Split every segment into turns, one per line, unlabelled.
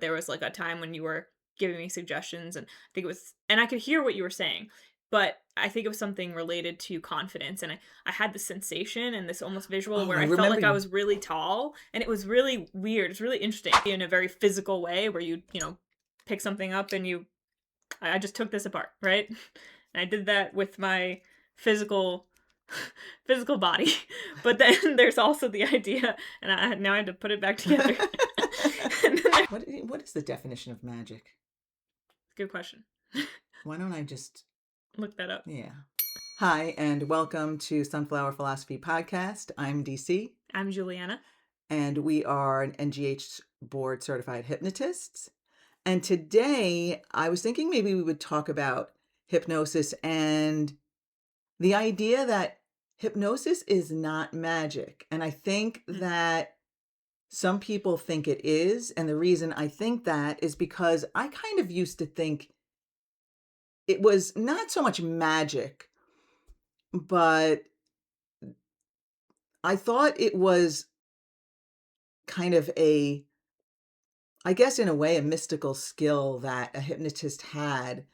there was like a time when you were giving me suggestions, and I think it was, and I could hear what you were saying, but I think it was something related to confidence. And I had this sensation and this almost visual
Oh,
where
I
I felt
remember
like I
you.
was really tall, and it was really weird. It's really interesting in a very physical way where you pick something up and I just took this apart, right? And I did that with my physical physical body. But then there's also the idea, and now I have to put it back together. And then
What is the definition of magic?
good question.
Why don't I just,
Look that up.
yeah. Hi, and welcome to Sunflower Philosophy Podcast. I'm DC,
I'm Juliana.
and we are an NGH board certified hypnotists. And today I was thinking maybe we would talk about hypnosis and the idea that hypnosis is not magic. And I think
Mm.
that some people think it is. And the reason I think that is because I kind of used to think it was not so much magic, but I thought it was kind of I guess in a way, a mystical skill that a hypnotist had,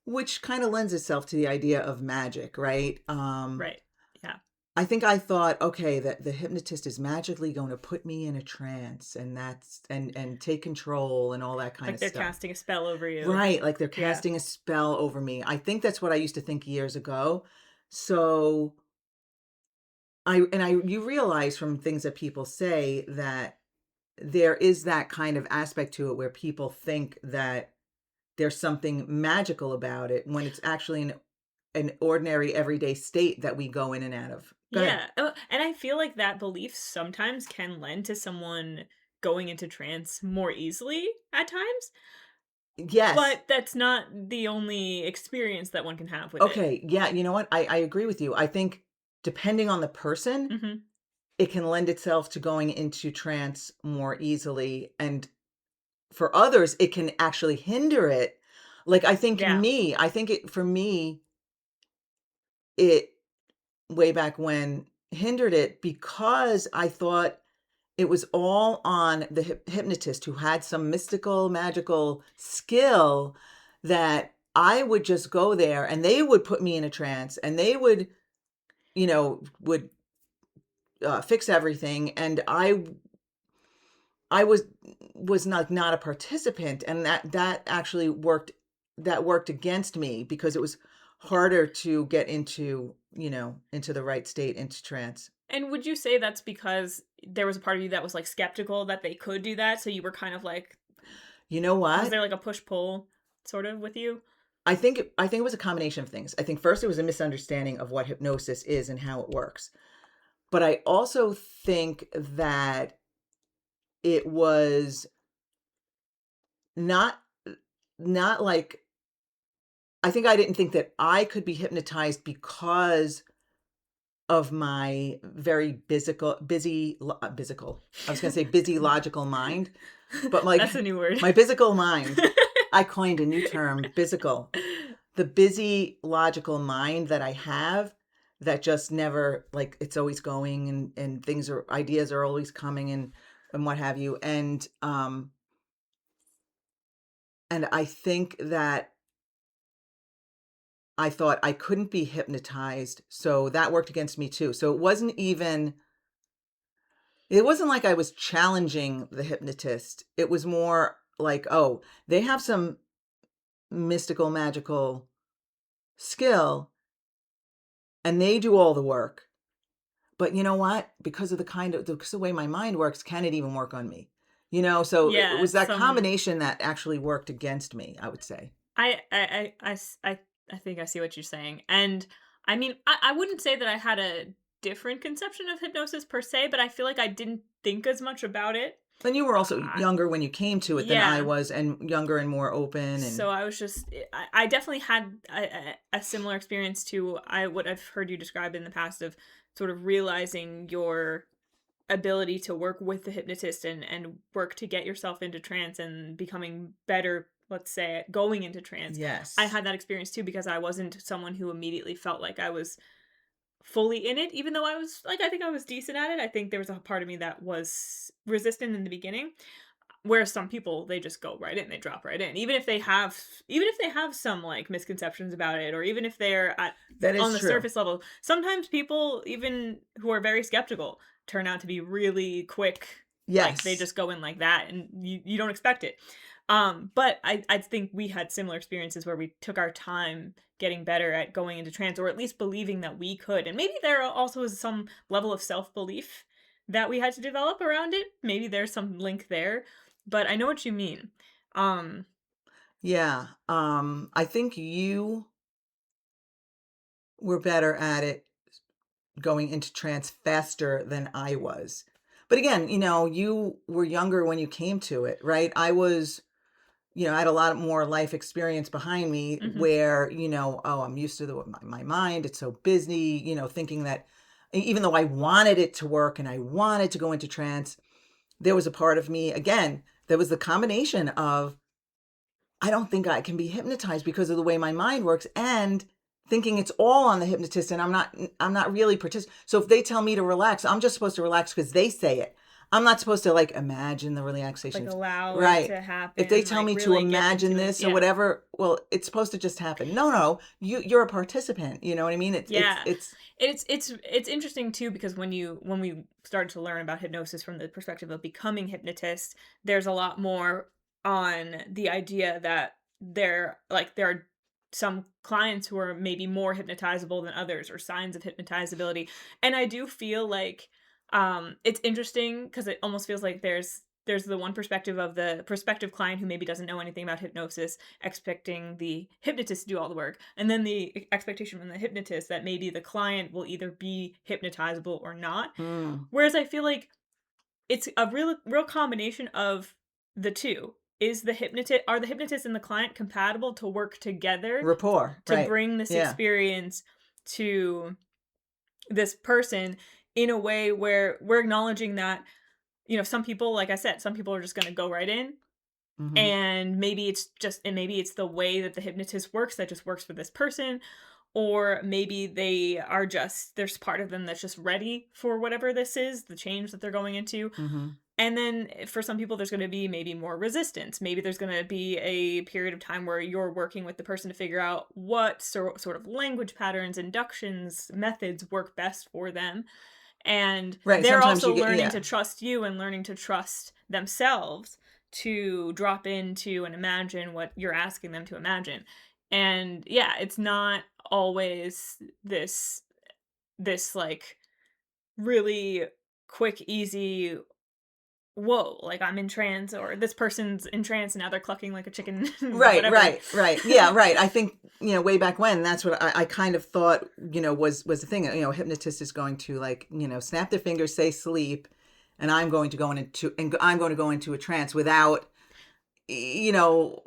which kind of lends itself to the idea of magic, right?
Right. Yeah.
I think I thought, okay, that the hypnotist is magically going to put me in a trance and take control and all that kind
Like
of
they're
stuff.
casting a spell over you.
Right, like they're
Yeah.
casting a spell over me. I think that's what I used to think years ago. So you realize from things that people say that there is that kind of aspect to it where people think that there's something magical about it when it's actually an ordinary everyday state that we go in and out of. Go ahead.
Yeah. And I feel like that belief sometimes can lend to someone going into trance more easily at times,
Yes.
but that's not the only experience that one can have with it.
Okay. Yeah. You know what? I agree with you. I think depending on the person,
Mhm.
it can lend itself to going into trance more easily. And for others, it can actually hinder it. Like,
Yeah.
I think for me, it way back when hindered it because I thought it was all on the hypnotist who had some mystical, magical skill that I would just go there and they would put me in a trance and they would fix everything. And I was not a participant, and that actually worked against me because it was harder to get into the right state, into trance.
And would you say that's because there was a part of you that was, like, skeptical that they could do that, so you were kind of like,
You know
was
what?
there, like, a push-pull sort of with you?
I think it was a combination of things. I think first it was a misunderstanding of what hypnosis is and how it works. But I also think that it was not not like I think I didn't think that I could be hypnotized because of my very physical. I was going to say busy logical mind, but
That's a new word.
my physical mind. I coined a new term, physical. The busy logical mind that I have that just never, like, it's always going and ideas are always coming and what have you. And I think that I thought I couldn't be hypnotized, so that worked against me too. So it wasn't like I was challenging the hypnotist. It was more like, oh, they have some mystical, magical skill and they do all the work. But you know what? Because of the way my mind works, can it even work on me? So it
Yeah,
was that
some
combination that actually worked against me, I would say.
I think I see what you're saying, and, I mean, I wouldn't say that I had a different conception of hypnosis per se, but I feel like I didn't think as much about it.
And you were also
Uh,
younger when you came to it than I
yeah.
was, and younger and more open and
So I was just I definitely had a similar experience to what I've heard you describe in the past of sort of realizing your ability to work with the hypnotist and work to get yourself into trance and becoming better, let's say, at going into trance. I
yes.
had that experience too because I wasn't someone who immediately felt like I was fully in it, even though I think I was decent at it. I think there was a part of me that was resistant in the beginning. Whereas some people, they just go right in, they drop right in. Even if they have some, like, misconceptions about it, or even if they're at
That is
on the
true.
surface level, sometimes people, even who are very skeptical, turn out to be really quick, like, they
Yes.
just go in like that, and you don't expect it. But I think we had similar experiences where we took our time getting better at going into trance, or at least believing that we could, and maybe there also is some level of self-belief that we had to develop around it. Maybe there's some link there, but I know what you mean. Um,
Yeah. I think you were better at it going into trance faster than I was. But again, you were younger when you came to it, right? I had a lot more life experience behind me
mhm.
where, oh, I'm used to my mind. It's so busy, thinking that even though I wanted it to work and I wanted to go into trance, there was a part of me, again, that was the combination of I don't think I can be hypnotized because of the way my mind works and thinking it's all on the hypnotist and I'm not really participating. So if they tell me to relax, I'm just supposed to relax because they say it. I'm not supposed to like imagine the
Like,
relaxation.
allow it
Right.
to
If they
happen,
tell
like,
me to
really get
imagine
into it.
this or
Yeah.
whatever, well, it's supposed to just happen. No, no, you're a participant. You know what I mean? It's it's
Yeah.
it's
It's interesting too, because when we started to learn about hypnosis from the perspective of becoming hypnotist, there's a lot more on the idea that there are some clients who are maybe more hypnotizable than others, or signs of hypnotizability. And I do feel like it's interesting because it almost feels like there's the one perspective of the prospective client who maybe doesn't know anything about hypnosis, expecting the hypnotist to do all the work, and then the expectation from the hypnotist that maybe the client will either be hypnotizable or not.
mm,
Whereas I feel like it's a real combination of the two. Are the hypnotist and the client compatible to work together
rapport,
to
right?
bring this
Yeah.
experience to this person in a way where we're acknowledging that, some people, like I said, some people are just going to go right in,
Hmm.
and maybe it's the way that the hypnotist works that just works for this person, or maybe there's part of them that's just ready for whatever this is, the change that they're going into.
Hmm.
And then for some people there's going to be maybe more resistance. Maybe there's going to be a period of time where you're working with the person to figure out what sort of language patterns, inductions, methods work best for them, and
Right.
they're
Sometimes you
also
get,
learning
yeah.
to trust you and learning to trust themselves to drop into and imagine what you're asking them to imagine. And yeah, it's not always this like really quick, easy, whoa, like I'm in trance, or this person's in trance and now they're clucking like a chicken,
Right,
whatever.
right, right. Yeah, right. I think, way back when, that's what I kind of thought, was the thing. A hypnotist is going to like, snap their fingers, say sleep, and I'm going to go into a trance you know,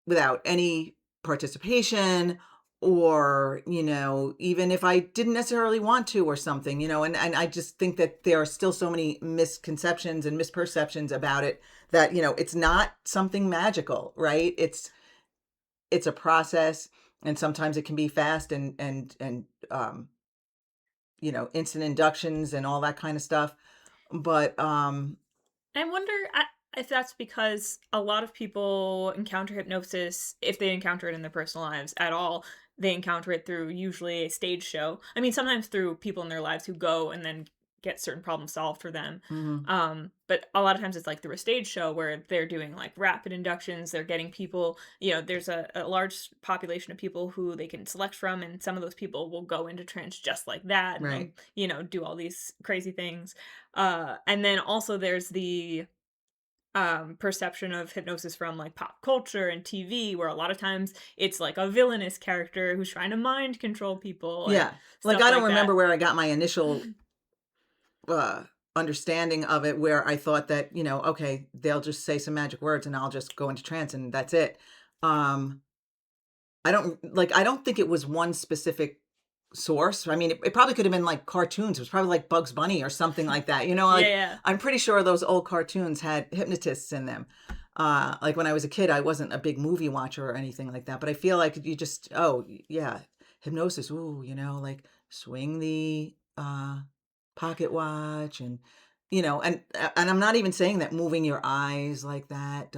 without any participation or, even if I didn't necessarily want to or something, and I just think that there are still so many misconceptions and misperceptions about it that, it's not something magical, right? It's a process, and sometimes it can be fast and instant inductions and all that kind of stuff. But
I wonder if that's because a lot of people encounter hypnosis, if they encounter it in their personal lives at all, they encounter it through usually a stage show. I mean, sometimes through people in their lives who go and then get certain problems solved for them.
mhm,
But a lot of times it's like through a stage show where they're doing like rapid inductions. They're getting people, there's a large population of people who they can select from, and some of those people will go into trance just like that, and they'll,
right.
do all these crazy things. And then also there's the perception of hypnosis from like pop culture and TV, where a lot of times it's like a villainous character who's trying to mind control people and
Yeah. Like
stuff
I don't
like that.
remember where I got my initial uh understanding of it, where I thought that, okay, they'll just say some magic words and I'll just go into trance and that's it. Um I don't think it was one specific source. I mean, it probably could have been like cartoons. It was probably like Bugs Bunny or something like that.
Yeah,
Like
yeah.
I'm pretty sure those old cartoons had hypnotists in them. Like when I was a kid, I wasn't a big movie watcher or anything like that, but I feel like you just, oh yeah, hypnosis. Ooh, like swing the pocket watch and and I'm not even saying that moving your eyes like that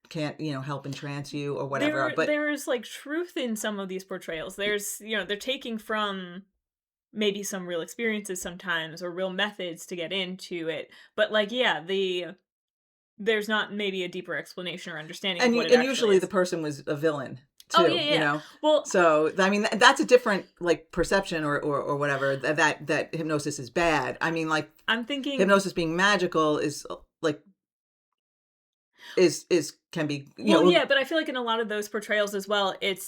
can't, help entrance you or whatever, but
There's, like, truth in some of these portrayals. There's they're taking from maybe some real experiences sometimes or real methods to get into it, but, like, yeah, there's not maybe a deeper explanation or understanding of
and
what it actually
usually the
is.
person was a villain
Oh,
too,
yeah, yeah. Well,
so I mean that's a different like perception or whatever that hypnosis is bad. I mean, like,
I'm thinking
hypnosis being magical is like is can be,
well, yeah, but I feel like in a lot of those portrayals as well, it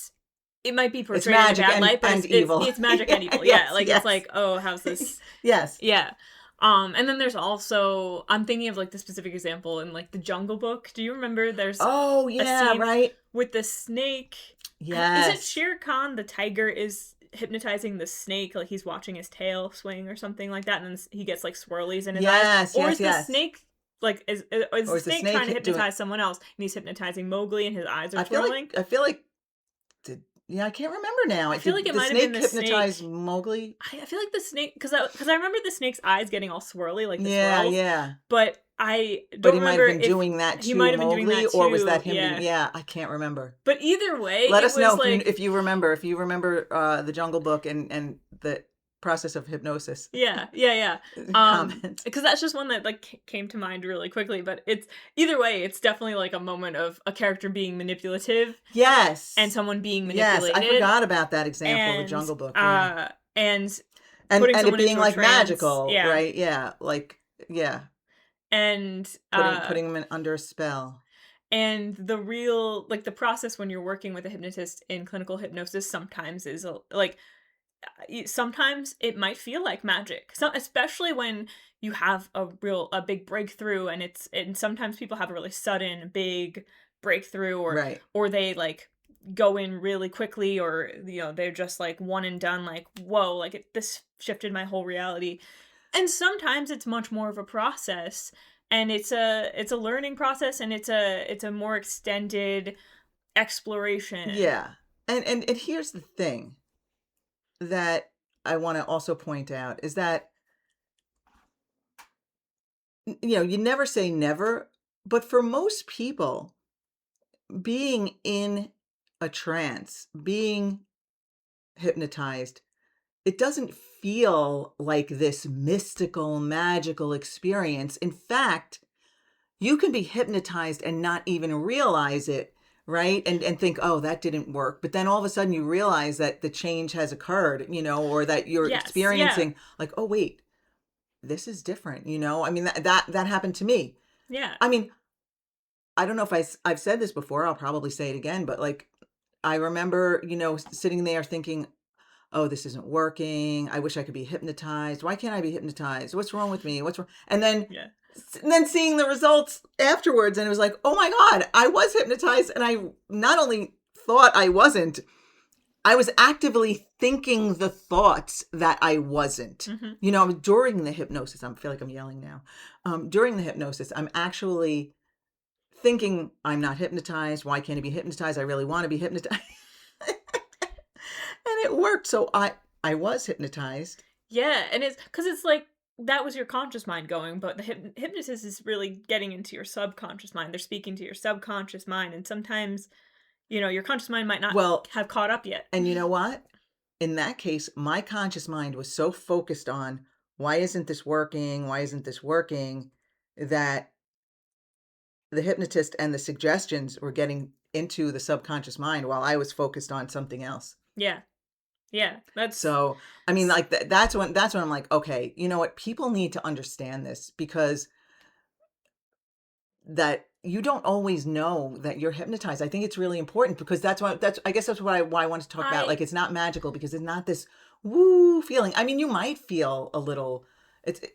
might be
it's
portrayed in a
magic
bad light, but
and evil.
it's magic and evil, yeah,
Yes,
like, it's
yes.
like, "Oh, how's this."
Yes.
Yeah. And then there's also I'm thinking of, like, the specific example in, like, The Jungle Book. Do you remember there's
Oh,
a
yeah,
scene
right?
with the snake is it
Yes.
Shere Khan, the tiger, is hypnotizing the snake, like, he's watching his tail swing or something like that, and then he gets, like, swirlies in his eyes?
Yes,
Or
yes,
is the
yes.
snake like, is
Or
the
is the
snake trying to
snake doing
hypnotize someone else, and he's hypnotizing Mowgli and his eyes are
I feel like
swirling?
I feel like did yeah, I can't remember now.
I feel like
Did
it
the
might have been
snake
the
hypnotize
snake.
Mowgli?
I feel like the snake because I remember the snake's eyes getting all swirly, like the
Yeah,
swirls,
yeah.
but I
But
don't
he might have
remember
been
if
doing that
he
to
might have been doing
Mowgli,
that
or was that
too,
him doing
yeah.
yeah, I can't remember.
But either way,
Let
it
us know
was like
if you remember The Jungle Book and the process of hypnosis.
yeah, yeah, yeah.
Comment.
Because that's just one that, like, came to mind really quickly, but it's either way, it's definitely, like, a moment of a character being manipulative and
Yes.
someone being
Yes, I
manipulated,
forgot about that example, The
and,
Jungle Book, yeah.
uh, and
And
putting
it
someone
being,
into a
like,
trance,
magical,
yeah,
right? Yeah, like yeah,
and,
putting them under a spell.
and the real like, the process when you're working with a hypnotist in clinical hypnosis sometimes is, like, sometimes it might feel like magic. So especially when you have a big breakthrough and sometimes people have a really sudden big breakthrough
Right.
or they like go in really quickly or they're just like one and done like whoa like this shifted my whole reality. And sometimes it's much more of a process and it's a learning process and it's a more extended exploration.
Yeah. And here's the thing that I wanna also point out is that, you never say never, but for most people, being in a trance, being hypnotized, it doesn't feel like this mystical, magical experience. In fact, you can be hypnotized and not even realize it, right? And think, "Oh, that didn't work." But then all of a sudden you realize that the change has occurred, or that you're
Yes, yeah,
experiencing like, "Oh, wait, this is different," I mean, that happened to me.
yeah.
I mean, I don't know if I've said this before, I'll probably say it again, but, like, I remember, sitting there thinking, "Oh, this isn't working. I wish I could be hypnotized. Why can't I be hypnotized? What's wrong with me? What's wrong?"
Yeah.
And then seeing the results afterwards, and it was like, "Oh my god, I was hypnotized." And I not only thought I wasn't, I was actively thinking the thoughts that I wasn't.
Mhm.
During the hypnosis, I feel like I'm yelling now. During the hypnosis, I'm actually thinking, "I'm not hypnotized. Why can't I be hypnotized? I really want to be hypnotized." And it worked. So I was hypnotized.
Yeah, and it's because it's like that was your conscious mind going, but the hypnotist is really getting into your subconscious mind. They're speaking to your subconscious mind, and sometimes, your conscious mind might not
Well,
have caught up yet.
and you know what? In that case, my conscious mind was so focused on why isn't this working? Why isn't this working? That the hypnotist and the suggestions were getting into the subconscious mind while I was focused on something else.
Yeah, yeah, that's
So, I mean, like that's when I'm like, okay, you know what? People need to understand this because that you don't always know that you're hypnotized. I think it's really important because that's I guess that's why I want to talk about.
I
Like, it's not magical because it's not this woo feeling. I mean, you might feel a little.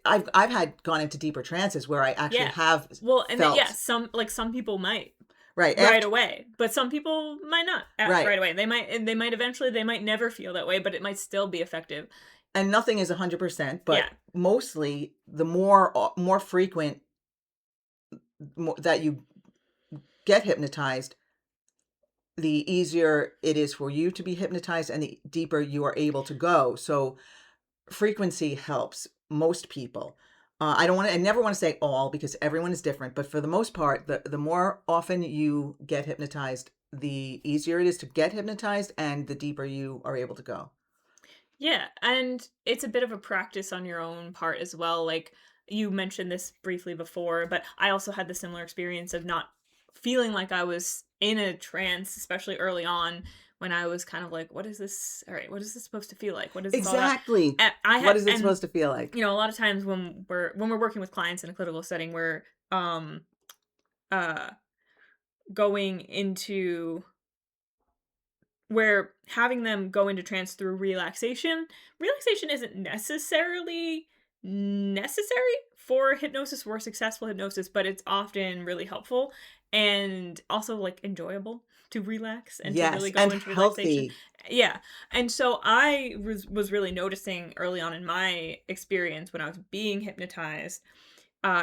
I've had gone into deeper trances where I actually
yeah.
have
Well, and then, yeah,
felt
some people might
right
right
after
away, but some people might not
right,
right away. They might eventually they might never feel that way, but it might still be effective.
and nothing is 100%,
Yeah,
but mostly the more frequent that you get hypnotized, the easier it is for you to be hypnotized and the deeper you are able to go. So frequency helps most people. I never want to say all because everyone is different, but for the most part, the more often you get hypnotized, the easier it is to get hypnotized and the deeper you are able to go.
Yeah, and it's a bit of a practice on your own part as well. Like you mentioned this briefly before, but I also had the similar experience of not feeling like I was in a trance, especially early on when I was kind of like, what is this? All right, what is this supposed to feel like? What is this all about?
Exactly.
And I
What
had
is it
and
supposed to feel like?
you know, a lot of times when we're working with clients in a clinical setting, we're uh going into where having them go into trance through relaxation isn't necessary for hypnosis, for successful hypnosis, but it's often really helpful and also like enjoyable to relax and to really
Yes,
go
and
into relaxation.
healthy.
Yeah. And so I was really noticing early on in my experience when I was being hypnotized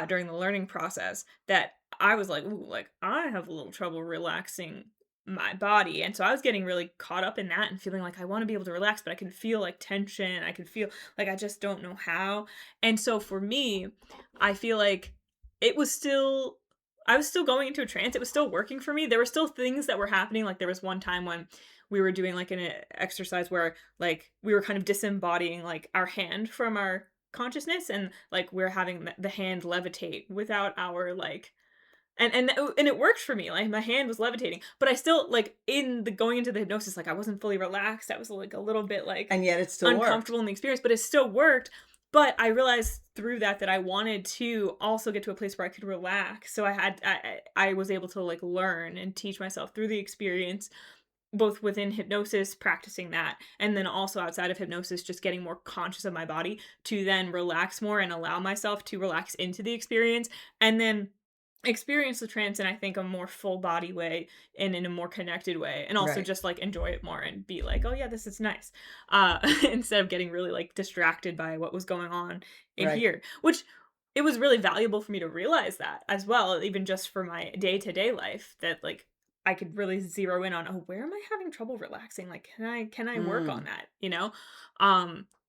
during the learning process that I was like, "Ooh, like I have a little trouble relaxing my body." And so I was getting really caught up in that and feeling like I want to be able to relax, but I can feel like tension. I can feel like I just don't know how. And so for me, I feel like it was still I was still going into a trance. It was still working for me. There were still things that were happening. Like there was one time when we were doing like an exercise where like we were kind of disembodying like our hand from our consciousness, and like we're having the hand levitate without our like and it worked for me. Like my hand was levitating, but I still like in the going into the hypnosis, like I wasn't fully relaxed. I was like a little bit like
And yet it still worked.
uncomfortable in the experience, but it still worked. But I realized through that I wanted to also get to a place where I could relax. So I was able to like learn and teach myself through the experience, both within hypnosis, practicing that, and then also outside of hypnosis, just getting more conscious of my body to then relax more and allow myself to relax into the experience, and then experience the trance in I think a more full body way and in a more connected way, and also
Right.
just like enjoy it more and be like, oh yeah, this is nice, instead of getting really like distracted by what was going on in
Right.
here, which it was really valuable for me to realize that as well, even just for my day-to-day life, that like I could really zero in on, oh, where am I having trouble relaxing? Like, can I work on
Mm.
that? You know?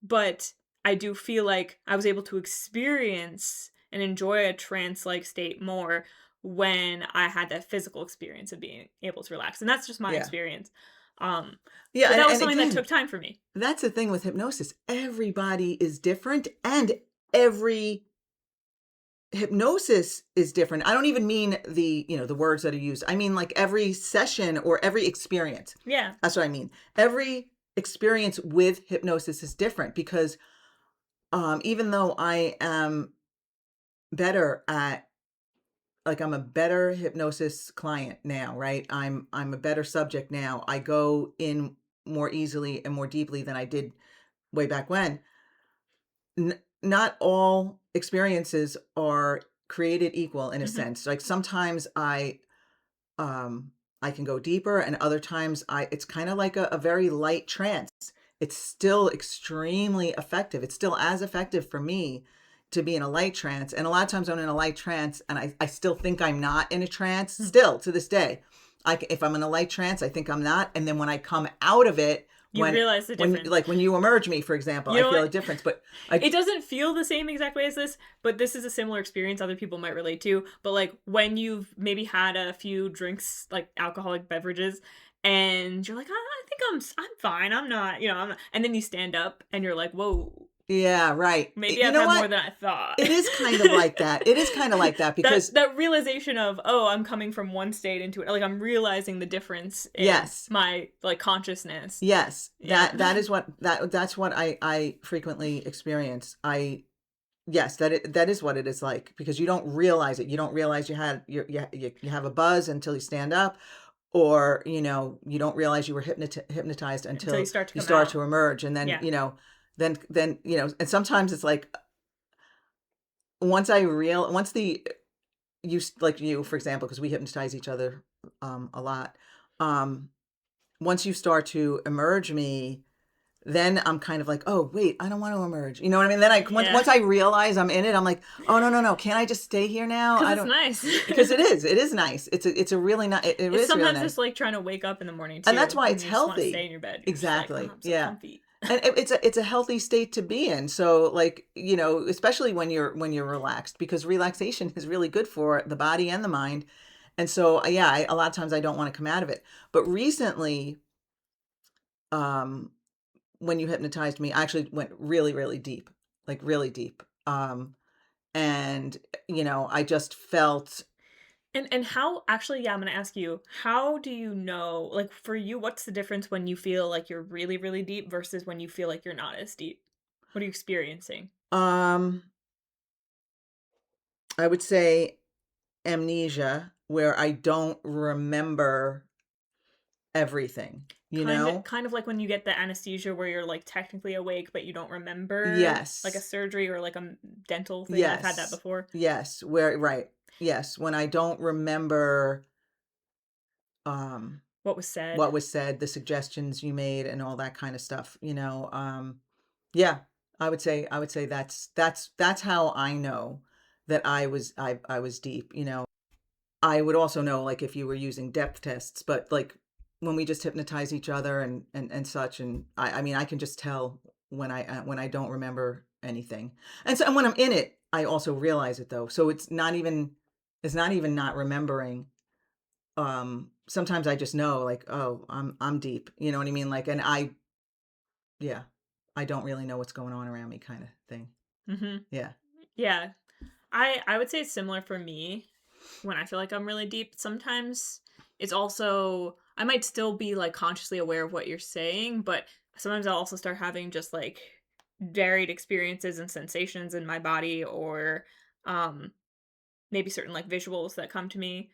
But I do feel like I was able to experience and enjoy a trance-like state more when I had that physical experience of being able to relax. And that's just my
Yeah.
experience. Um,
Yeah,
but that was
and
something that
again,
took time for me.
that's the thing with hypnosis. Everybody is different and every hypnosis is different. I don't even mean the words that are used. I mean like every session or every experience.
Yeah.
That's what I mean. Every experience with hypnosis is different because even though I am better at like I'm a better hypnosis client now, right? I'm a better subject now. I go in more easily and more deeply than I did way back when. Not all experiences are created equal in a
Mhm.
sense. Like sometimes um I can go deeper and other times I it's kind of like a very light trance. It's still extremely effective. It's still as effective for me to be in a light trance. And a lot of times I'm in a light trance and I still think I'm not in a trance
Mm.
still to this day. If I'm in a light trance, I think I'm not. And then when I come out of it,
You realize the
when
difference.
like when you emerge me, for example,
You
I
know
feel a
what?
difference. But I
It doesn't feel the same exact way as this, but this is a similar experience other people might relate to. But like when you've maybe had a few drinks, like alcoholic beverages, and you're like, I think I'm fine. I'm not, I'm not. And then you stand up and you're like, whoa,
Yeah, right.
maybe
You
I've
know
had more
what?
than I thought.
It is kind of like that. It is kind of like that
that
because
that realization of, oh, I'm coming from one state into it, like I'm realizing the difference in
yes.
my like consciousness.
Yes.
Yeah.
That's what I frequently experience. Yes, that is what it is like because you don't realize it. You don't realize you have a buzz until you stand up or you don't realize you were hypnotized
Until you
until
start to
you
come
start
out.
to emerge and
Yeah.
then and sometimes it's like once the like you for example because we hypnotize each other a lot um once you start to emerge me then I'm kind of like, oh wait, I don't want to emerge. You know what I mean? Then
Yeah.
once I realize I'm in it, I'm like, oh no, can't I just stay here now?
Because
I
it's
don't
nice.
because it is nice. It's a really nice. It
It's
is really
sometimes just
nice,
like trying to wake up in the morning
and that's
too,
why
and
it's
you just want to stay
healthy.
in your bed. You're just like, oh,
Exactly.
I'm so
Yeah.
comfy.
And it's a healthy state to be in. So like, especially when you're relaxed, because relaxation is really good for the body and the mind. And so yeah, a lot of times I don't want to come out of it. But recently, um when you hypnotized me, I actually went really, really deep, like really deep. And I just felt,
And how actually, yeah, I'm gonna ask you, how do you know, like for you, what's the difference when you feel like you're really, really deep versus when you feel like you're not as deep? What are you experiencing?
um I would say amnesia, where I don't remember everything, you know?
Kind of like when you get the anesthesia where you're like technically awake, but you don't remember like a
Yes.
surgery or like a dental thing. I've had that
Yes.
before.
Yes, where right. Yes, when I don't remember, um,
What was said.
what was said, the suggestions you made, and all that kind of stuff, yeah, I would say that's how I know that I was deep, I would also know, like, if you were using depth tests, but, like, when we just hypnotize each other and such, and I mean, I can just tell when I don't remember anything. And when I'm in it, I also realize it, though. So it's not even not remembering. Sometimes I just know, like, "Oh, I'm deep." You know what I mean? Like, and yeah, I don't really know what's going on around me, kinda thing.
Hmm.
Yeah.
Yeah. I would say it's similar for me when I feel like I'm really deep. Sometimes it's also I might still be like consciously aware of what you're saying, but sometimes I'll also start having just like varied experiences and sensations in my body or um maybe certain like visuals that come to me.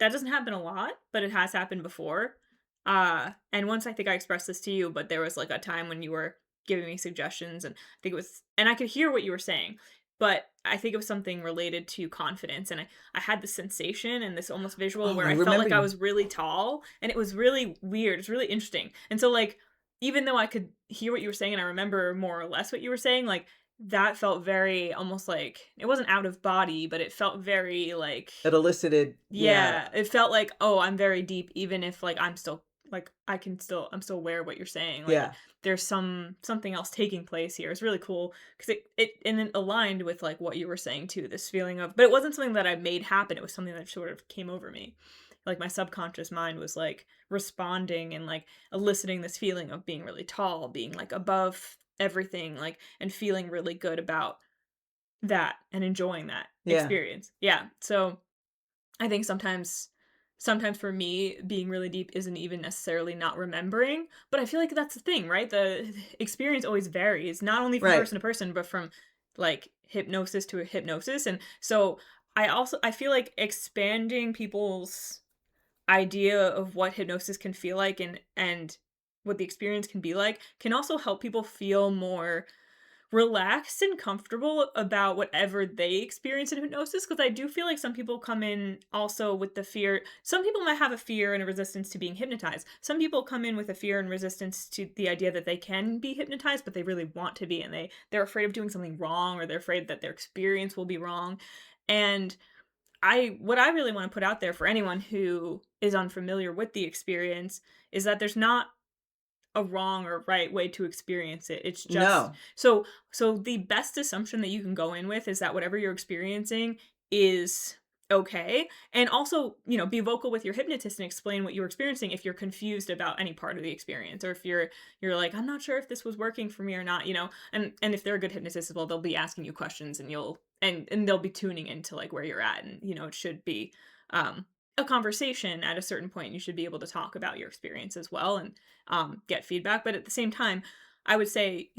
That doesn't happen a lot, but it has happened before. And once I think I expressed this to you, but there was like a time when you were giving me suggestions, and I think it was, and I could hear what you were saying, but I think it was something related to confidence. And I had this sensation and this almost visual
Oh,
where
I
I felt
remember
like I
you.
was really tall, and it was really weird. It's really interesting. And so, like, even though I could hear what you were saying and I remember more or less what you were saying, like, that felt very almost like it wasn't out of body, but it felt very like
It elicited, yeah,
yeah, it felt like, "Oh, I'm very deep," even if, like, I'm still like, I'm still aware of what you're saying, like,
yeah,
there's something else taking place here. It's really cool because it aligned with, like, what you were saying too, this feeling of but it wasn't something that I made happen, it was something that sort of came over me. Like, my subconscious mind was, like, responding and, like, eliciting this feeling of being really tall, being, like, above everything, like, and feeling really good about that and enjoying that
yeah,
experience. Yeah, so I think sometimes for me, being really deep isn't even necessarily not remembering, but I feel like that's the thing, right? The experience always varies, not only from
right.
person to person, but from like hypnosis to a hypnosis. And so I feel like expanding people's idea of what hypnosis can feel like and what the experience can be like can also help people feel more relaxed and comfortable about whatever they experience in hypnosis because I do feel like some people come in also with the fear. Some people might have a fear and a resistance to being hypnotized. Some people come in with a fear and resistance to the idea that they can be hypnotized, but they really want to be and they're afraid of doing something wrong or they're afraid that their experience will be wrong. And I what I really want to put out there for anyone who is unfamiliar with the experience is that there's not a wrong or right way to experience it. It's just
No.
so the best assumption that you can go in with is that whatever you're experiencing is okay. And also, be vocal with your hypnotist and explain what you're experiencing if you're confused about any part of the experience or if you're like, I'm not sure if this was working for me or not, and if they're a good hypnotist as well, they'll be asking you questions and you'll and they'll be tuning into like where you're at and it should be a conversation at a certain point. You should be able to talk about your experience as well and get feedback. But at the same time, I would say,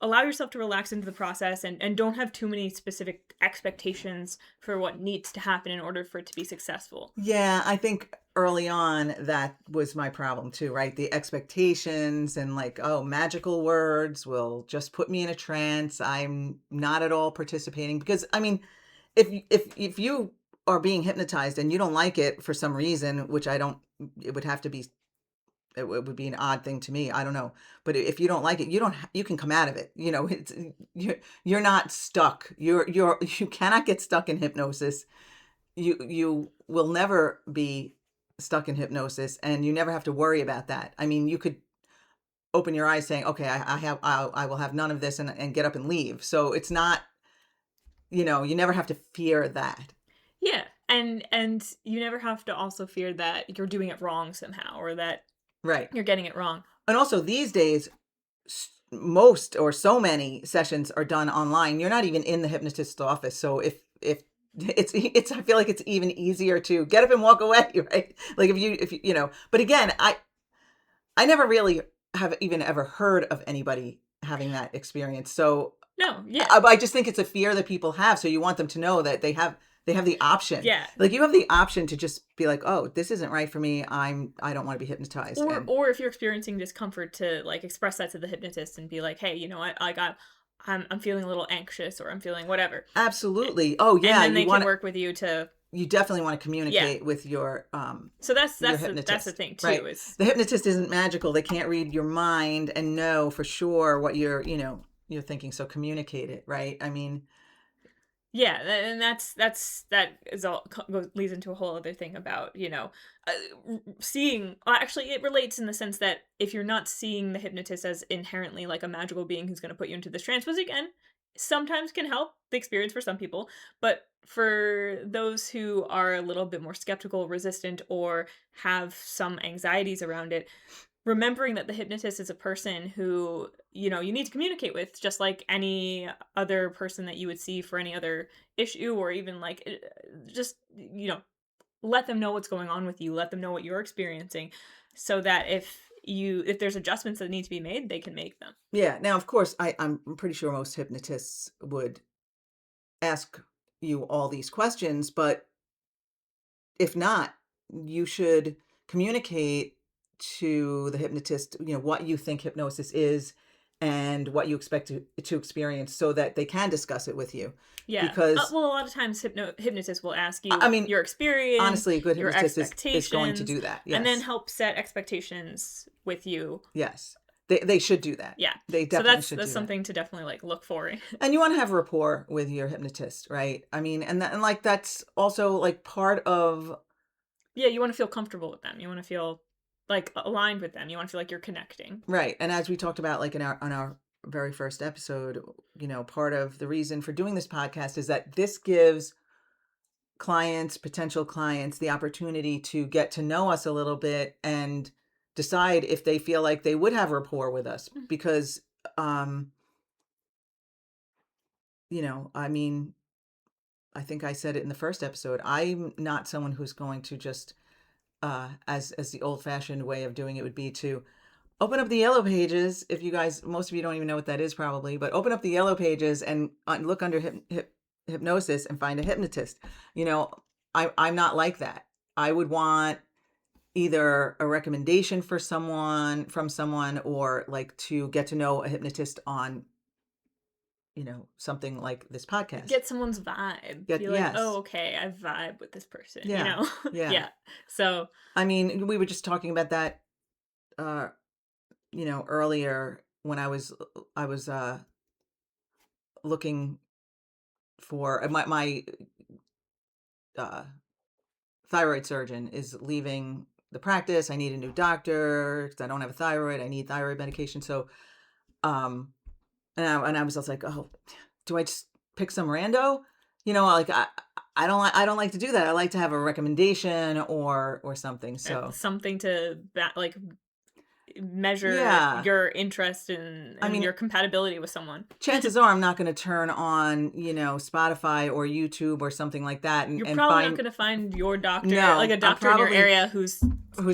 allow yourself to relax into the process and don't have too many specific expectations for what needs to happen in order for it to be successful.
Yeah, I think early on that was my problem too, right? The expectations and like, oh, magical words will just put me in a trance. I'm not at all participating because I mean, if you are being hypnotized and you don't like it for some reason, which I don't, it would have to be, it would be an odd thing to me. I don't know, but if you don't like it, you can come out of it. You're not stuck. You cannot get stuck in hypnosis. You will never be stuck in hypnosis, and you never have to worry about that. I mean, you could open your eyes saying, okay, I will have none of this and get up and leave. So it's not, you never have to fear that.
Yeah, and you never have to also fear that you're doing it wrong somehow or that
Right.
you're getting it wrong.
And also these days, most or so many sessions are done online. You're not even in the hypnotist's office. So if it's I feel like it's even easier to get up and walk away, right? Like if you, but again, I never really have even ever heard of anybody having that experience. So
No, yeah.
I just think it's a fear that people have. So you want them to know that they have the option.
Yeah.
Like you have the option to just be like, oh, this isn't right for me. I don't want to be hypnotized.
Or if you're experiencing discomfort, to like express that to the hypnotist and be like, hey, I'm feeling a little anxious, or I'm feeling whatever.
Absolutely. Oh yeah.
And then they can work with you to.
You definitely want to communicate with your
So that's
hypnotist,
that's the thing too.
Right?
Is
the hypnotist isn't magical. They can't read your mind and know for sure what you're thinking. So communicate it, right? I mean,
yeah, and that is all leads into a whole other thing about seeing. Actually, it relates in the sense that if you're not seeing the hypnotist as inherently like a magical being who's going to put you into this trance, which again sometimes can help the experience for some people, but for those who are a little bit more skeptical, resistant, or have some anxieties around it, remembering that the hypnotist is a person who you need to communicate with, just like any other person that you would see for any other issue, or even like just let them know what's going on with you, let them know what you're experiencing, so that if there's adjustments that need to be made, they can make them.
yeah. Now, of course, I'm pretty sure most hypnotists would ask you all these questions, but if not, you should communicate to the hypnotist, what you think hypnosis is and what you expect to experience so that they can discuss it with you.
Yeah.
Because,
well, a lot of times hypnotists will ask you
I mean,
your experience,
honestly, a good
your
hypnotist
expectations,
is going to do that. Yes.
and then help set expectations with you.
Yes. They should do that.
Yeah.
They definitely should do that.
That's something to definitely like look for.
And you want to have rapport with your hypnotist, right? I mean, and like that's also like part of.
Yeah, you want to feel comfortable with them. You want to feel like aligned with them. You want to feel like you're connecting.
Right. And as we talked about like on our very first episode, part of the reason for doing this podcast is that this gives potential clients, the opportunity to get to know us a little bit and decide if they feel like they would have rapport with us. Because I mean, I think I said it in the first episode, I'm not someone who's going to just as the old-fashioned way of doing it would be to open up the yellow pages. If you guys, most of you don't even know what that is probably, but open up the yellow pages and look under hypnosis and find a hypnotist. I'm not like that. I would want either a recommendation from someone, or like to get to know a hypnotist on something like this podcast.
Get someone's vibe. Be like,
yes.
Oh, okay, I vibe with this person.
Yeah. Yeah.
Yeah. So
I mean, we were just talking about that earlier when I was looking for my thyroid surgeon is leaving the practice. I need a new doctor because I don't have a thyroid. I need thyroid medication. So, and I was just like, oh, do I just pick some rando? Like I don't like to do that. I like to have a recommendation or something. So
something to like measure your interest in your compatibility with someone.
Chances are I'm not going to turn on, Spotify or YouTube or something like that.
You're probably not going to find your doctor,
No,
like a doctor in your area who's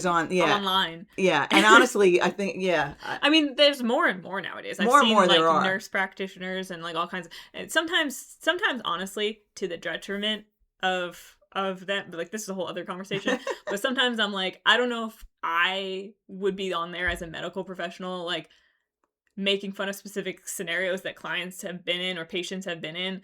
on,
online.
Yeah. And honestly, I think,
I mean, there's more and more nowadays. I've seen like nurse practitioners and like all kinds of, and sometimes honestly, to the detriment of that, but like this is a whole other conversation. But sometimes I'm like, I don't know if I would be on there as a medical professional, like making fun of specific scenarios that clients have been in or patients have been in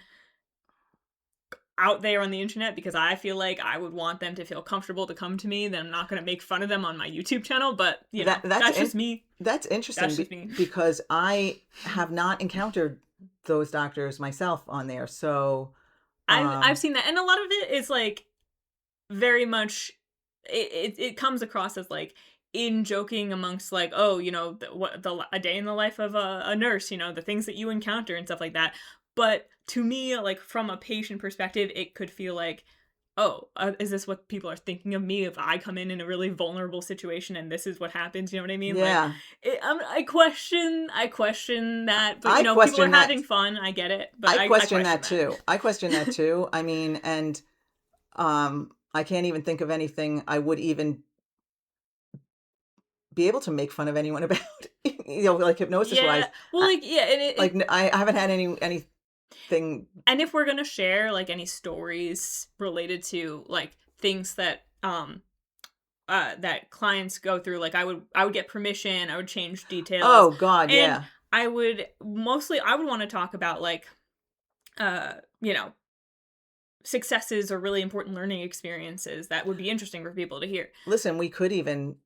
out there on the internet, because I feel like I would want them to feel comfortable to come to me. Then I'm not going to make fun of them on my YouTube channel, but that's just me.
That's interesting. That's just me. Because I have not encountered those doctors myself on there. So
I've seen that, and a lot of it is like very much it comes across as like in joking amongst like, oh, a day in the life of a nurse, the things that you encounter and stuff like that. But to me, like from a patient perspective, it could feel like, oh, is this what people are thinking of me if I come in a really vulnerable situation and this is what happens? You know what I mean? Like,
Yeah.
I question that, but
I
people are
question that.
having fun. I get it, but
I
I
question
question
that
that.
too. I question that too. I mean, and I can't even think of anything I would even be able to make fun of anyone about, like hypnosis wise.
Yeah, well, like, yeah, and
I haven't had anything.
and if we're gonna share like any stories related to like things that clients go through, like I would get permission, I would change details,
Oh God,
and
yeah.
I would want to talk about like uh you know successes or really important learning experiences that would be interesting for people to hear.
Listen, we could even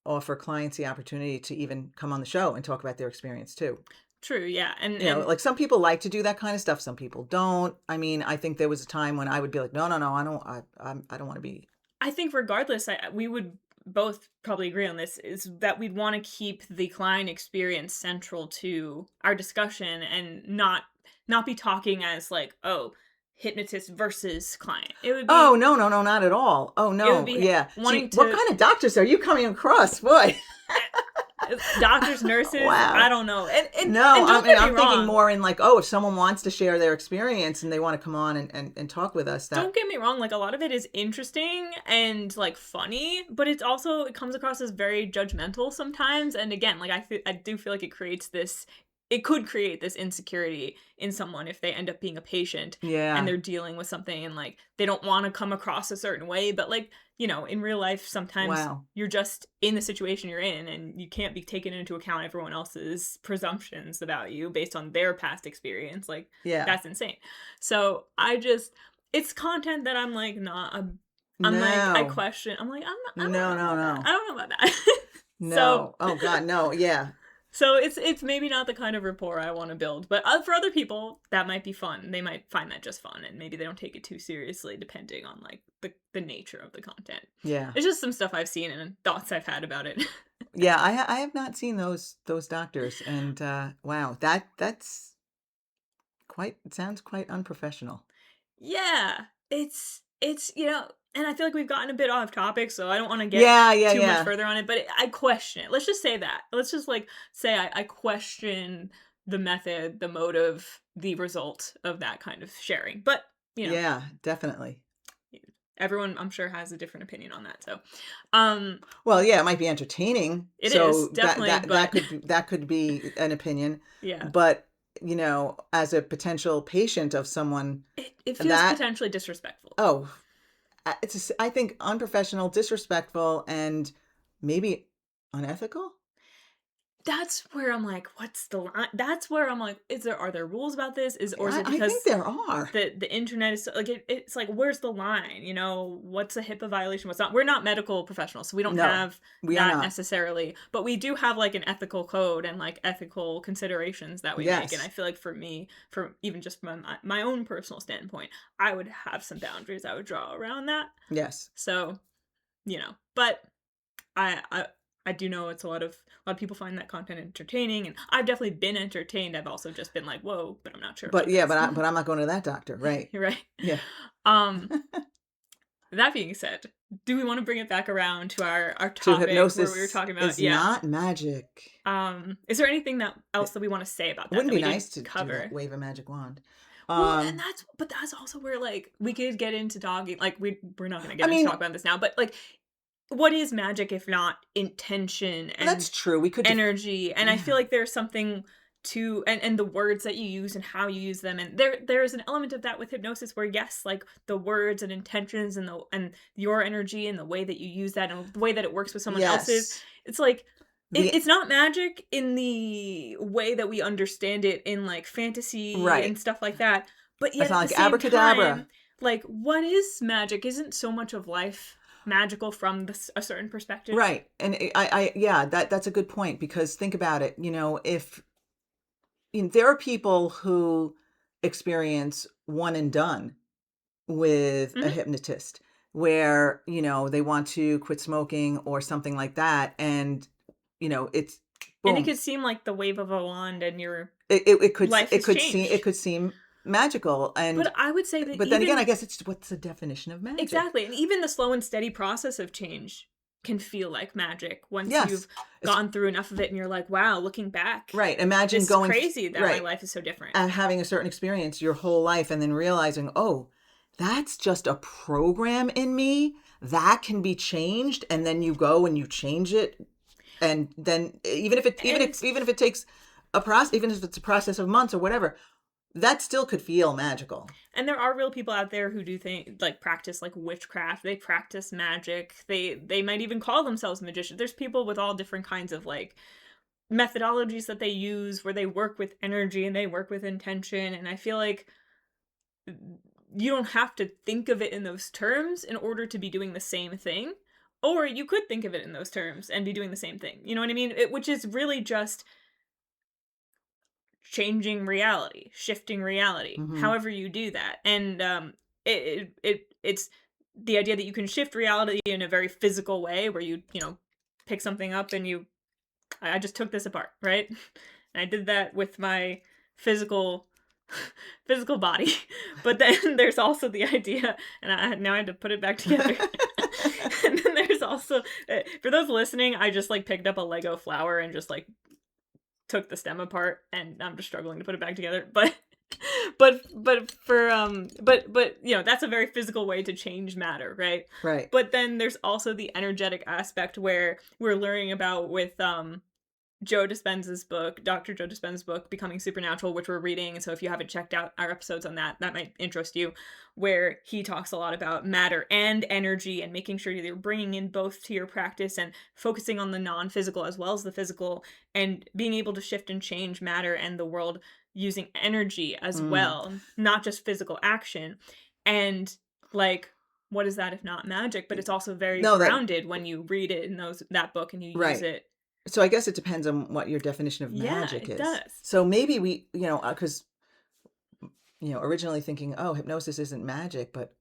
offer clients the opportunity to even come on the show and talk about their experience too.
True, yeah, and
Like some people like to do that kind of stuff. Some people don't. I mean, I think there was a time when I would be like, no, no, no, I don't want to be.
I think regardless, we would both probably agree on this, is that we'd want to keep the client experience central to our discussion and not be talking as like, oh, hypnotist versus client.
Oh, no, no, no, not at all. Oh,
It would
no.
be
Yeah. See,
wanting
what
to
kind of doctors are you coming across? Boy.
doctors, nurses, I
Wow.
don't know. And
No, I
don't
mean,
get me
I'm thinking
wrong.
more in like, oh, if someone wants to share their experience and they want to come on and talk with us, that,
Don't get me wrong, like a lot of it is interesting and like funny, but it comes across as very judgmental sometimes. And again, like I do feel like it could create this insecurity in someone if they end up being a patient and
yeah.
they're dealing with something and like they don't want to come across a certain way, but like, in real life sometimes
Wow.
you're just in the situation you're in and you can't be taking into account everyone else's presumptions about you based on their past experience. Like
Yeah.
that's insane. So it's content that I'm like not. I'm like I
No.
question. I'm like I don't
No,
know
no,
about that. I
no.
don't know about that. so
No. Oh God, no. Yeah.
so it's maybe not the kind of rapport I want to build, but for other people that might be fun. They might find that just fun, and maybe they don't take it too seriously, depending on like the nature of the content.
Yeah.
It's just some stuff I've seen and thoughts I've had about it.
Yeah, I have not seen those doctors, and wow, that's quite, it sounds quite unprofessional.
Yeah, it's and I feel like we've gotten a bit off topic, so I don't want to get
Yeah, yeah,
too much
yeah.
further on it. But I question it. Let's just say that. Let's just like say I question the method, the motive, the result of that kind of sharing. But you know,
Yeah, definitely.
everyone I'm sure has a different opinion on that. So, um,
Well, yeah, it might be entertaining,
it is
so
definitely, but
that could be an opinion,
yeah,
but as a potential patient of someone
it feels
that,
potentially disrespectful.
oh, I think unprofessional, disrespectful, and maybe unethical.
That's where I'm like, what's the line? That's where I'm like, are there rules about this? Or is
Yeah,
it
I think
because
there are.
the internet is like it's like where's the line? What's a HIPAA violation? What's not? We're not medical professionals, so we don't
No,
have
we are
that
not.
necessarily. But we do have like an ethical code and like ethical considerations that we make. And I
Yes.
feel like for me, for even just from my own personal standpoint, I would have some boundaries I would draw around that.
Yes.
So but I I I do know it's a lot of people find that content entertaining, and I've definitely been entertained. I've also just been like, "Whoa," but I'm not sure
But
about
yeah,
this.
but I'm not going to that doctor, right?
You're right.
Yeah.
Um, that being said, do we want to bring it back around to our
To
topic where we were
hypnosis
talking about
is not magic.
is there anything else
It
that we want to say about
it
that
wouldn't
that
be
we didn't
nice to do that,
cover?
wave a magic wand.
Well, and
Um,
that's also where like we could get into talking like we're not going to
I
get into
mean,
talk about this now, but like what is magic if not intention
that's
and
true. We could
energy? And I feel
yeah.
like there's something to and the words that you use and how you use them, and there's an element of that with hypnosis where yes, like the words and intentions and your energy and the way that you use that and the way that it works with someone else's,
Yes.
it's like
The
it's not magic in the way that we understand it in like fantasy and
right.
stuff like that, but
It's
yet
not
at the
like
same
abracadabra.
time, like what is magic? Isn't so much of life magical from a certain perspective?
Right. And yeah, that's a good point because think about it, if there are people who experience one and done with a
Mhm.
hypnotist. where, they want to quit smoking or something like that. And, it's
And it
boom.
could seem like the wave of a wand and your
It
life has
it
changed.
could seem magical.
But I would say that
But then again, I
even
guess it's what's the definition of magic?
exactly, and even the slow and steady process of change can feel like magic once
Yes.
you've
It's
gone through enough of it and you're like, "Wow, looking back,
right. Imagine
this is
going
crazy that my
right.
life is so different."
And having a certain experience your whole life and then realizing, "Oh, that's just a program in me that can be changed." And then you go and you change it. And then
And
even if it takes a process, even if it's a process of months or whatever, that still could feel magical.
and there are real people out there who do think like practice like witchcraft, they practice magic, they might even call themselves magicians. There's people with all different kinds of like methodologies that they use where they work with energy and they work with intention, and I feel like you don't have to think of it in those terms in order to be doing the same thing. Or you could think of it in those terms and be doing the same thing. You know what I mean? Which is really just changing reality, shifting reality,
Hmm.
however you do that. And it's the idea that you can shift reality in a very physical way where you pick something up and I just took this apart, right? And I did that with my physical physical body. But then there's also the idea, and now I had to put it back together. And then there's also, for those listening, I just like picked up a Lego flower and just like took the stem apart, and I'm just struggling to put it back together. But but that's a very physical way to change matter, right?
Right.
But then there's also the energetic aspect where we're learning about with Joe Dispenza's book, Dr. Joe Dispenza's book, Becoming Supernatural, which we're reading. So if you haven't checked out our episodes on that, that might interest you, where he talks a lot about matter and energy and making sure you're bringing in both to your practice and focusing on the non-physical as well as the physical and being able to shift and change matter and the world using energy as
Mm.
well, not just physical action. And like, what is that if not magic? But it's also very
No, that
grounded when you read it in that book and you use
right.
it.
So I guess it depends on what your definition of
Yeah,
magic
it
is.
does.
So maybe we, because originally thinking, oh, hypnosis isn't magic, but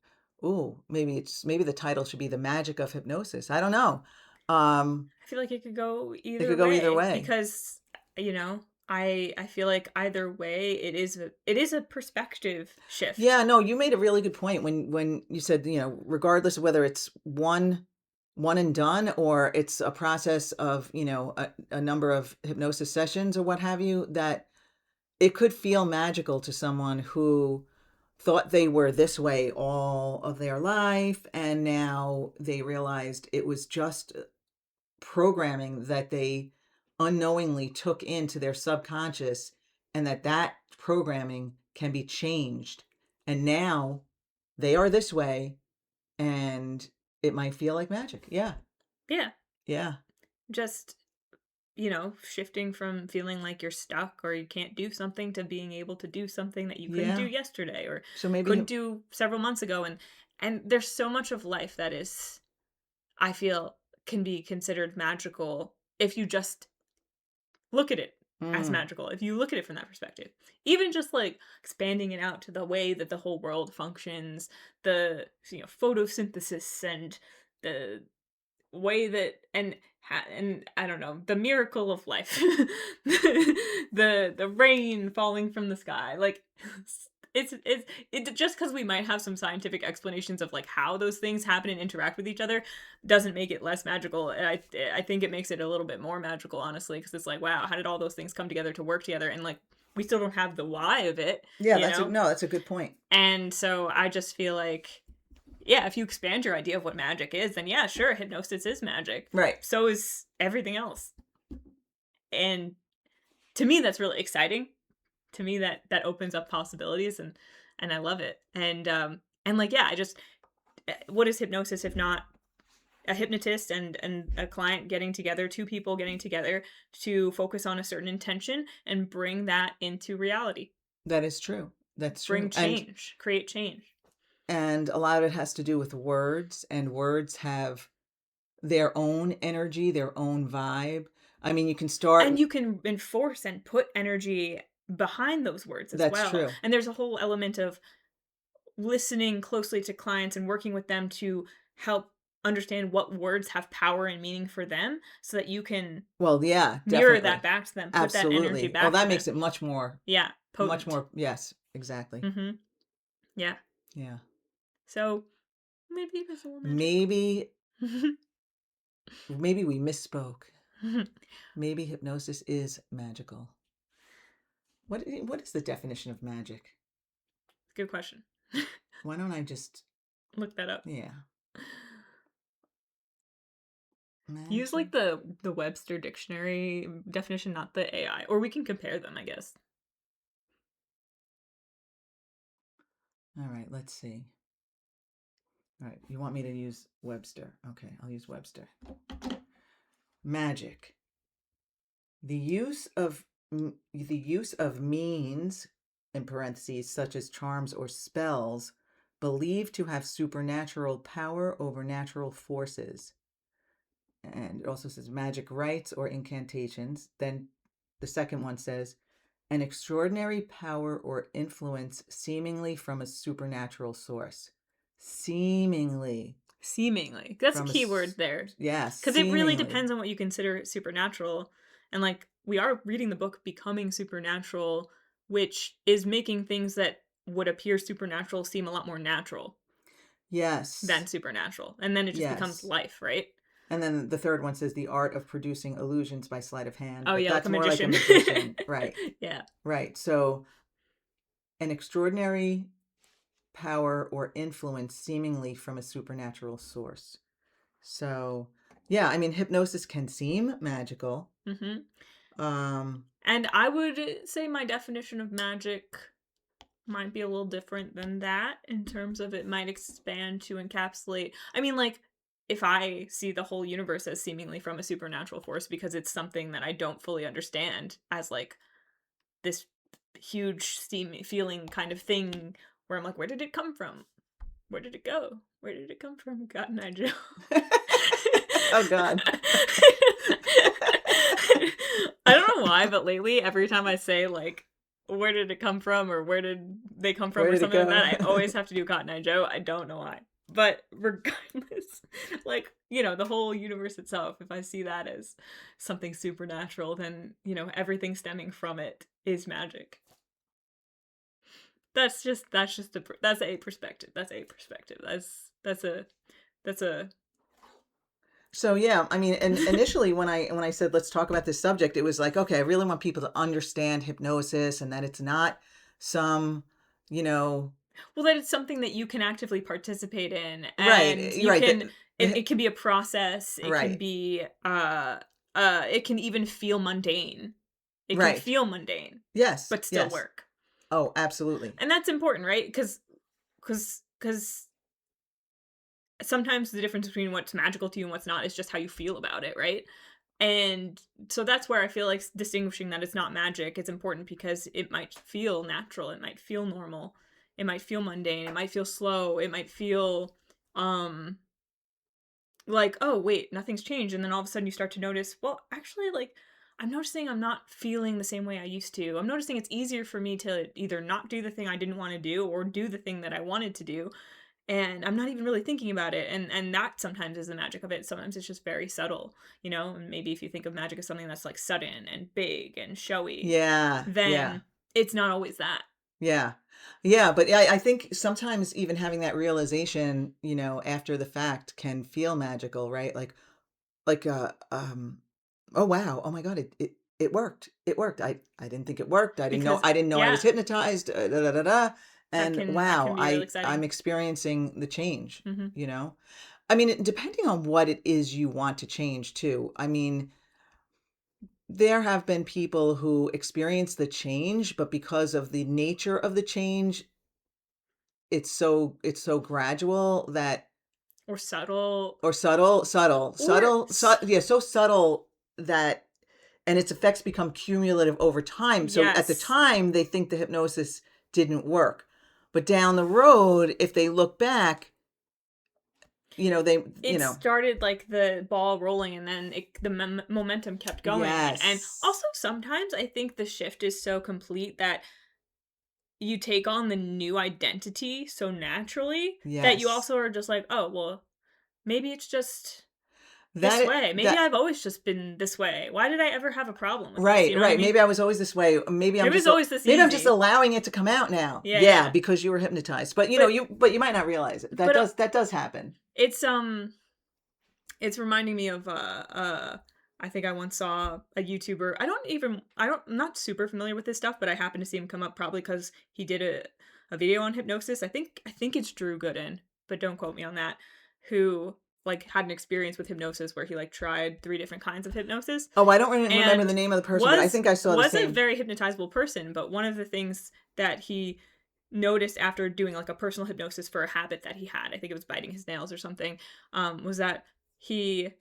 ooh, maybe the title should be The Magic of Hypnosis. I don't know. Um,
I feel like it could go
it
either
could go either
way
way.
because I feel like either way it is a perspective shift.
Yeah, no, you made a really good point when you said, regardless of whether it's one and done or it's a process of, a number of hypnosis sessions or what have you, that it could feel magical to someone who thought they were this way all of their life and now they realized it was just programming that they unknowingly took into their subconscious and that programming can be changed and now they are this way and it might feel like magic. Yeah.
Yeah,
Yeah.
just shifting from feeling like you're stuck or you can't do something to being able to do something that you couldn't do
Yeah.
yesterday or
So maybe
couldn't do several months ago. And there's so much of life that is, I feel, can be considered magical if you just look at it as
mm,
magical, if you look at it from that perspective. Even just like expanding it out to the way that the whole world functions, the photosynthesis and the way that and I don't know, the miracle of life. The rain falling from the sky. Like it just because we might have some scientific explanations of like how those things happen and interact with each other doesn't make it less magical. And I think it makes it a little bit more magical, honestly, because it's like, wow, how did all those things come together to work together? And like we still don't have the why of it,
yeah,
you know?
that's a good point.
And so I just feel like, yeah, if you expand your idea of what magic is, then yeah, sure, hypnosis is magic.
Right.
So is everything else. And to me, that's really exciting. To me, that opens up possibilities, and I love it. And like, yeah, I just what is hypnosis if not a hypnotist and a client getting together, two people getting together to focus on a certain intention and bring that into reality,
That is true. That's
bring
true.
change, create change.
And a lot of it has to do with words, and words have their own energy, their own vibe. I mean, you can start
And you can enforce and put energy behind those words as
that's
well.
true.
And there's a whole element of listening closely to clients and working with them to help understand what words have power and meaning for them so that you can
Well, yeah,
mirror that
definitely.
back to them, put that energy
Absolutely. Oh,
back to
that makes
them.
it
Yeah,
much
potent.
more, yes, exactly.
Mhm. Yeah.
Yeah.
So, maybe there's a little magic.
Maybe maybe we misspoke. Maybe hypnosis is magical. What is the definition of magic?
Good question.
Why don't I just,
Look that up.
yeah,
Use like
magic.
the Webster dictionary definition, not the AI, or we can compare them, I guess.
All right, let's see. All right, you want me to use Webster? Okay, I'll use Webster. Magic. The use of means, in parentheses, such as charms or spells, believed to have supernatural power over natural forces. And it also says magic rites or incantations. Then the second one says an extraordinary power or influence seemingly from a supernatural source. Seemingly
Seemingly. That's a
from a
key word there.
yeah,
Because it really
seemingly.
depends on what you consider supernatural. And like, we are reading the book Becoming Supernatural, which is making things that would appear supernatural seem a lot more natural than
Yes.
supernatural. And then it just becomes
Yes.
life, right?
And then the third one says the art of producing illusions by sleight of hand,
Oh,
but
yeah, like
that's
a
more like a
magician.
magician. Right.
Yeah.
Right. So an extraordinary power or influence seemingly from a supernatural source. So, yeah, I mean, hypnosis can seem magical.
Hmm.
Um,
And I would say my definition of magic might be a little different than that in terms of it might expand to encapsulate. I mean, like, if I see the whole universe as seemingly from a supernatural force because it's something that I don't fully understand as like this huge steamy feeling kind of thing where I'm like, where did it come from? Where did it go? Where did it come from? God and I Joe.
oh God.
I don't know why, but lately, every time I say, like, where did it come from or where did they come from
Where
or
did it
something like
go?
that, I always have to do Cotton Eye Joe. I don't know why. But regardless, like, the whole universe itself, if I see that as something supernatural, then, everything stemming from it is magic. That's a perspective. That's a perspective. That's a
So yeah, I mean, and initially when I said let's talk about this subject, it was like, okay, I really want people to understand hypnosis and that it's not some, you know,
Well, that it's something that you can actively participate in,
right,
and you
right,
can
the
it can be a process, it can
right,
be, it can even feel mundane. It can
right.
feel mundane,
Yes,
but still
yes.
work.
Oh, absolutely.
And that's important, right? Because sometimes the difference between what's magical to you and what's not is just how you feel about it, right? And so that's where I feel like distinguishing that it's not magic is important because it might feel natural, it might feel normal, it might feel mundane, it might feel slow, it might feel um like, oh wait, nothing's changed, and then all of a sudden you start to notice, well, actually, like, I'm noticing I'm not feeling the same way I used to. I'm noticing it's easier for me to either not do the thing I didn't want to do or do the thing that I wanted to do, and I'm not even really thinking about it. And that sometimes is the magic of it. Sometimes it's just very subtle, and maybe if you think of magic as something that's like sudden and big and showy,
Yeah, yeah.
then it's not always that.
Yeah. Yeah, but I think sometimes even having that realization, after the fact can feel magical, right? Like oh wow, oh my God, it worked. It worked. I didn't think it worked.
Because
I didn't know I was
yeah,
hypnotized. Da, da, da, da.
that
And
can
wow,
be really
I'm
exciting.
experiencing the change,
Hmm.
you know? I mean, depending on what it is you want to change too. I mean, there have been people who experience the change, but because of the nature of the change, it's so gradual that
Or subtle,
or
or
yeah, so subtle that and its effects become cumulative over time. So at the
yes,
time, they think the hypnosis didn't work. But down the road, if they look back, they,
it started like the ball rolling, and then the momentum kept going. And
yes,
also, sometimes I think the shift is so complete that you take on the new identity so naturally that you
yes,
also are just like, oh, well, maybe it's just this
That
way. Maybe
that
I've always just been this way. Why did I ever have a problem with this? You
right,
know what I
right.
mean?
Maybe I was always this way.
Maybe it's always this
Maybe I'm just
easy.
allowing it to come out now.
Yeah,
Yeah,
yeah.
because you were hypnotized. But
But
you might not realize it.
but
That does happen.
it's reminding me of I think I once saw a YouTuber. I'm not super familiar with this stuff, but I happened to see him come up probably because he did a video on hypnosis. I think it's Drew Gooden, but don't quote me on that. Who like had an experience with hypnosis where he like tried 3 different kinds of hypnosis
Oh, I don't remember the
and
name of the person, but I think I saw the
was a
same.
very hypnotizable person. But one of the things that he noticed after doing like a personal hypnosis for a habit that he had, I think it was biting his nails or something, was that he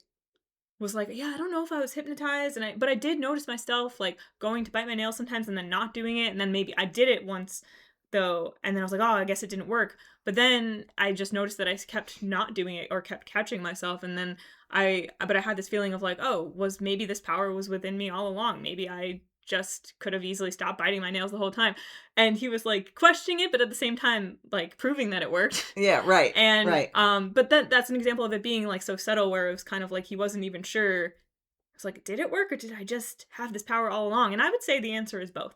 was like, yeah, I don't know if I was hypnotized, but I did notice myself like going to bite my nails sometimes and then not doing it, and then maybe I did it once though, and then I was like, oh, I guess it didn't work. But then I just noticed that I kept not doing it or kept catching myself, and then but I had this feeling of like, oh, was maybe this power was within me all along? Maybe I just could have easily stopped biting my nails the whole time. And he was like questioning it, but at the same time, like proving that it worked.
Yeah, right,
And
right.
but that's an example of it being like so subtle where it was kind of like he wasn't even sure. It's like, did it work or did I just have this power all along? And I would say the answer is both.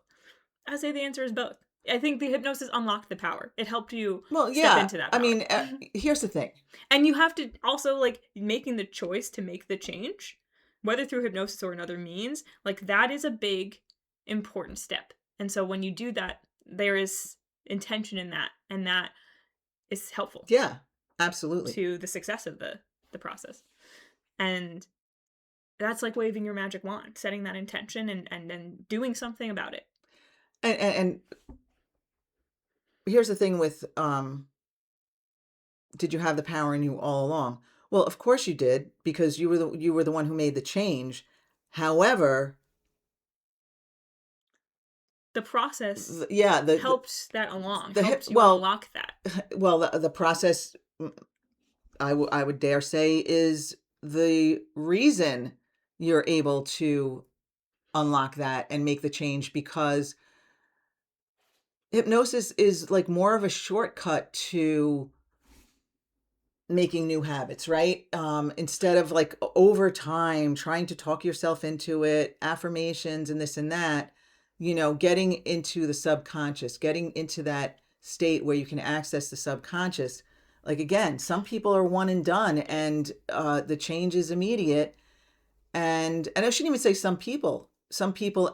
I would say the answer is both. I think the hypnosis unlocked the power. It helped you
Well,
step
yeah.
into that
I
power.
mean, here's the thing.
And you have to also like making the choice to make the change, whether through hypnosis or another means, like that is a big important step. And so when you do that, there is intention in that, and that is helpful
Yeah, absolutely.
to the success of the process. And that's like waving your magic wand, setting that intention and then doing something about it.
And here's the thing with did you have the power in you all along? Well, of course you did, because you were the one who made the change. However,
The process
yeah,
helps that along,
the hip
helps you
well,
unlock that.
well, the process, I would dare say, is the reason you're able to unlock that and make the change, because hypnosis is like more of a shortcut to making new habits, right? Instead of like over time trying to talk yourself into it, affirmations and this and that, getting into the subconscious, getting into that state where you can access the subconscious. Like again, some people are one and done, and the change is immediate. And I shouldn't even say some people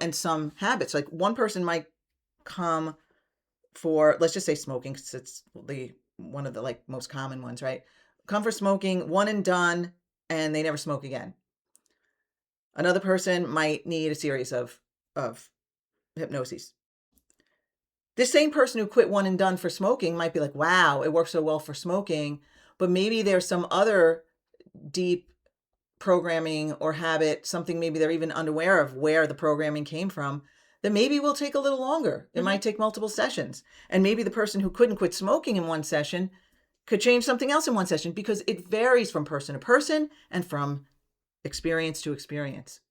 and some habits. Like one person might come for, let's just say, smoking, 'cause it's the one of the like most common ones, right? Come for smoking, one and done, and they never smoke again. Another person might need a series of hypnoses. This same person who quit one and done for smoking might be like, wow, it works so well for smoking, but maybe there's some other deep programming or habit, something maybe they're even unaware of where the programming came from, that maybe will take a little longer. It
Mhm.
might take multiple sessions. And maybe the person who couldn't quit smoking in one session could change something else in one session, because it varies from person to person and from experience to experience.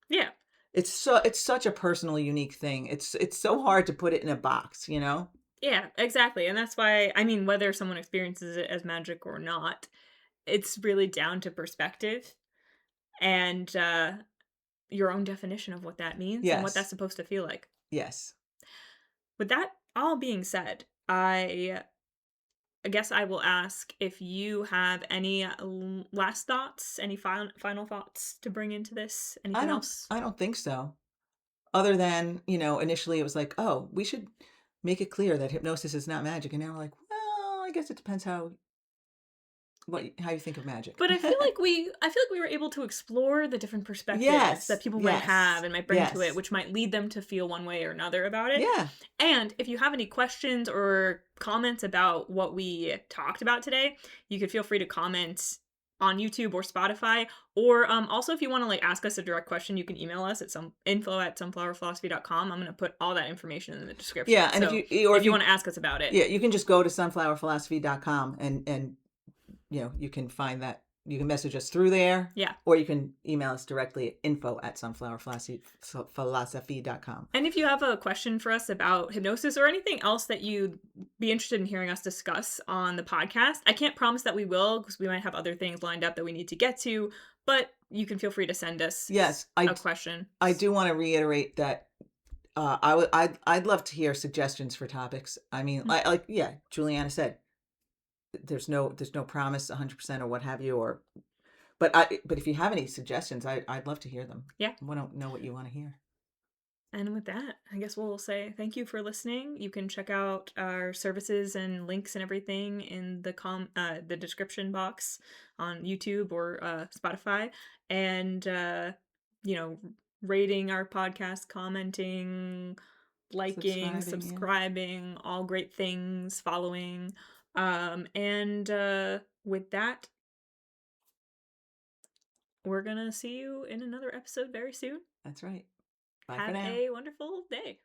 Yeah.
It's such a personal, unique thing. It's so hard to put it in a box, you know?
Yeah, exactly. And that's why, I mean, whether someone experiences it as magic or not, it's really down to perspective and your own definition of what that means and what that's
Yes.
supposed to feel like.
Yes.
With that all being said, I guess I will ask if you have any last thoughts, any final thoughts to bring into this.
I
Anything
don't
else?
I don't think so. Other than, initially it was like, "Oh, we should make it clear that hypnosis is not magic." And now we're like, "Well, I guess it depends how you think of magic."
But I feel like we were able to explore the different perspectives that
Yes.
people might have
Yes.
and might bring to it,
Yes.
which might lead them to feel one way or another about it.
Yeah.
And if you have any questions or comments about what we talked about today, you could feel free to comment on YouTube or Spotify. Or also if you want to like ask us a direct question, you can email us at some info@sunflowerphilosophy.com. I'm gonna put all that information in the
Yeah,
description.
and
So
if
if you
you
want to ask us about it.
yeah, you can just go to sunflowerphilosophy.com, and you can find that You can message us through there,
Yeah.
or you can email us directly at info@sunflowerphilosophy.com.
And if you have a question for us about hypnosis or anything else that you'd be interested in hearing us discuss on the podcast, I can't promise that we will because we might have other things lined up that we need to get to, but you can feel free to send us
Yes,
a question.
I do want to reiterate that I'd love to hear suggestions for topics. I mean, yeah, Juliana said there's no promise 100% or what have you, or but if you have any suggestions, I'd love to hear them.
Yeah.
I want to know what you want to hear.
And with that, I guess we'll say thank you for listening. You can check out our services and links and everything in the description box on YouTube or Spotify, and you know, rating our podcast, commenting, liking,
Subscribing, yeah.
subscribing, all great things, following. And with that, we're gonna see you in another episode very soon.
That's right. Bye for
Have
now.
a wonderful day.